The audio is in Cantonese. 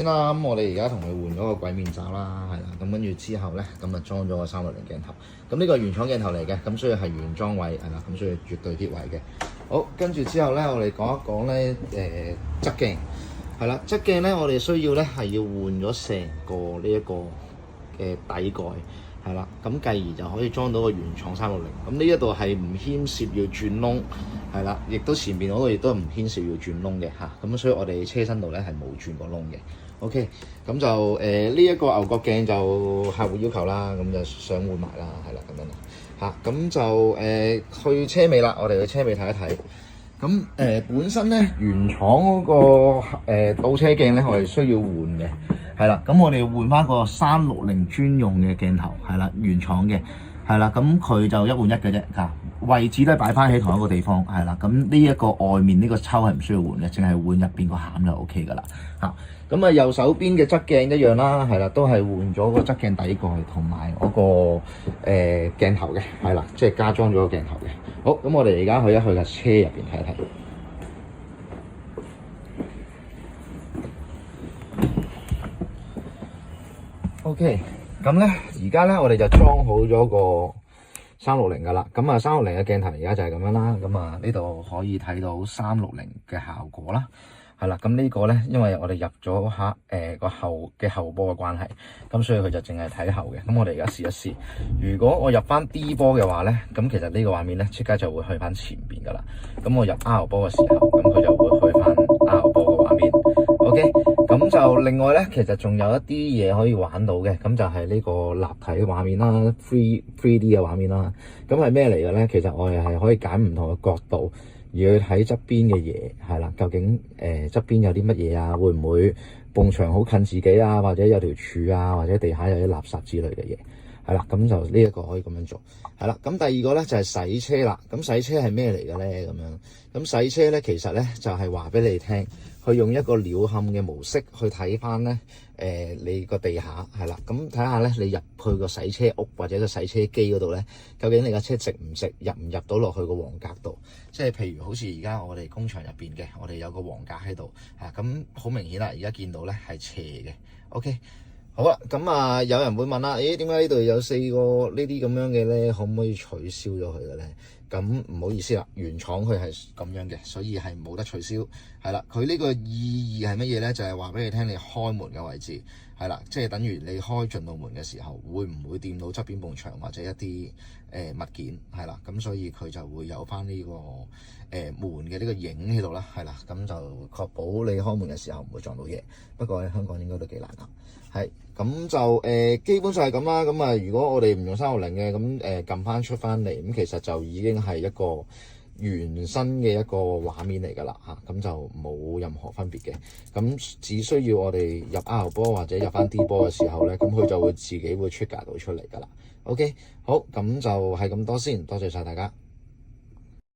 啦，咁我哋而家同佢換咗個鬼面罩啦，係啦，咁跟住之後咧，咁啊裝咗個360鏡頭，咁呢個原廠鏡頭嚟嘅，咁所以係原裝位，係啦，咁所以絕對貼位嘅。好，跟住之後咧，我哋講一講咧，側鏡，係啦，側鏡咧，我哋需要咧係要換咗成個呢一個嘅底蓋，係啦，咁繼而就可以裝到個原廠360，咁呢一度係唔牽涉要轉窿，係啦，亦都前面嗰度亦都唔牽涉要轉窿嘅嚇，咁所以我哋車身度咧係冇轉過窿嘅。OK， 咁就呢一個牛角鏡就客戶要求啦，咁就想換埋啦，係啦咁樣啦嚇，咁就去車尾啦，我哋去車尾睇一睇。咁本身咧原廠嗰個倒車鏡咧，我哋需要換嘅，係啦。咁我哋換翻個360專用嘅鏡頭，係啦，原廠嘅，係啦。咁佢就一換一嘅啫，嚇，位置都係擺翻喺同一個地方，係啦。咁呢一個外面呢個抽係唔需要換嘅，淨係換入邊個餡就 OK 噶啦，嚇。咁啊右手邊嘅側鏡一樣啦，係啦，都係換咗個側鏡底蓋同埋嗰個鏡頭嘅，係啦，即係加裝咗個鏡頭嘅。好，咁我哋而家去一去架車入邊睇一睇。OK， 咁咧而家咧我哋就裝好咗個360噶啦。咁啊360嘅鏡頭而家就係咁樣啦。咁啊呢度可以睇到360嘅效果啦。係啦，咁呢個咧，因為我哋入咗下個後波嘅關係，咁所以佢就淨係睇後嘅。咁我哋而家試一試，如果我入翻 D 波嘅話咧，咁其實呢個畫面咧即刻就會去翻前邊噶啦。咁我入 R 波嘅時候，咁佢就會去翻 R 波嘅畫面。OK， 咁就另外咧，其實仲有一啲嘢可以玩到嘅，咁就係呢個立體嘅畫面啦 ，3D 嘅畫面啦。咁係咩嚟嘅咧？其實我哋係可以揀唔同嘅角度。而去睇側邊嘅嘢，係啦，究竟側邊有啲乜嘢啊？會唔會埲牆好近自己啊？或者有條柱啊？或者地下有啲垃圾之類嘅嘢，係啦，咁就呢一個可以咁樣做，係啦。咁第二個咧就係洗車啦。咁洗車係咩嚟嘅咧？咁樣咁洗車咧，其實咧就係話俾你聽，去用一個鳥瞰嘅模式去睇翻咧，你個地下係啦，咁睇下咧，你入去個洗車屋或者個洗車機嗰度咧，究竟你架車直唔直，入唔入到落去個黃格度？即係譬如好似而家我哋工場入邊嘅，我哋有個黃格喺度，咁好明顯啦，而家見到咧係斜嘅。OK， 好啦，咁啊有人會問啦，點解呢度有4個呢啲咁樣嘅咧？可唔可以取消咗佢嘅咧？咁唔好意思啦，原廠佢係咁樣嘅，所以係冇得取消。係啦，佢呢個意義係乜嘢咧？就係話俾你聽，你開門嘅位置係啦，即係等於你開進道門嘅時候，會唔會掂到側邊埲牆或者一啲物件係啦？咁所以佢就會有翻呢個門嘅呢個影喺度啦，係啦，咁就確保你開門嘅時候唔會撞到嘢。不過喺香港應該都幾難㗎。係咁就基本上係咁啦。咁啊，如果我哋唔用360嘅，咁撳翻出翻嚟，咁其實就已經係一個原生嘅一個畫面嚟㗎啦嚇，咁就冇任何分別嘅。咁只需要我哋入 R 波或者入翻 D 波嘅時候咧，咁佢就會自己會 trigger 到出嚟㗎啦。OK， 好，咁就係咁多先，多謝晒大家。